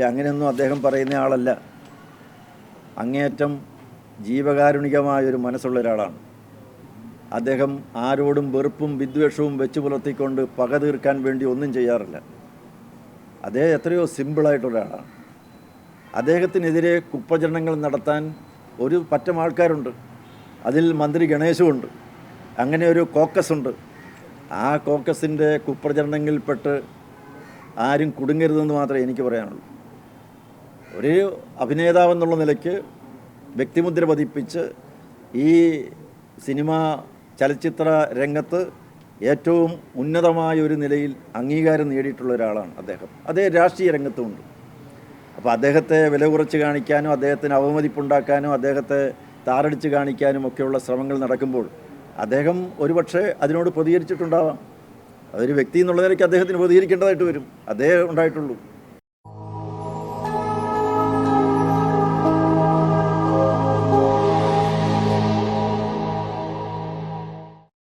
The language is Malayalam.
അങ്ങനെയൊന്നും അദ്ദേഹം പറയുന്ന ആളല്ല. അങ്ങേയറ്റം ജീവകാരുണികമായൊരു മനസ്സുള്ള ഒരാളാണ് അദ്ദേഹം. ആരോടും വെറുപ്പും വിദ്വേഷവും വെച്ച് പുലർത്തിക്കൊണ്ട് പക തീർക്കാൻ വേണ്ടി ഒന്നും ചെയ്യാറില്ല. അദ്ദേഹം എത്രയോ സിമ്പിളായിട്ടൊരാളാണ്. അദ്ദേഹത്തിനെതിരെ കുപ്രചരണങ്ങൾ നടത്താൻ ഒരു പറ്റം ആൾക്കാരുണ്ട്. അതിൽ മന്ത്രി ഗണേശുമുണ്ട്. അങ്ങനെ ഒരു കോക്കസുണ്ട്. ആ കോക്കസിൻ്റെ കുപ്രചരണങ്ങളിൽപ്പെട്ട് ആരും കുടുങ്ങരുതെന്ന് മാത്രമേ എനിക്ക് പറയാനുള്ളൂ. ഒരു അഭിനേതാവെന്നുള്ള നിലയ്ക്ക് വ്യക്തിമുദ്ര പതിപ്പിച്ച് ഈ സിനിമാ ചലച്ചിത്ര രംഗത്ത് ഏറ്റവും ഉന്നതമായ ഒരു നിലയിൽ അംഗീകാരം നേടിയിട്ടുള്ള ഒരാളാണ് അദ്ദേഹം. അതേ രാഷ്ട്രീയ രംഗത്തുമുണ്ട്. അപ്പോൾ അദ്ദേഹത്തെ വില കുറച്ച് കാണിക്കാനും അദ്ദേഹത്തിന് അവമതിപ്പുണ്ടാക്കാനും അദ്ദേഹത്തെ താറടിച്ച് കാണിക്കാനും ഒക്കെയുള്ള ശ്രമങ്ങൾ നടക്കുമ്പോൾ അദ്ദേഹം ഒരുപക്ഷെ അതിനോട് പ്രതികരിച്ചിട്ടുണ്ടാവാം. അതൊരു വ്യക്തി എന്നുള്ള നിലയ്ക്ക് അദ്ദേഹത്തിന് പ്രതികരിക്കേണ്ടതായിട്ട് വരും. അതേ ഉണ്ടായിട്ടുള്ളൂ.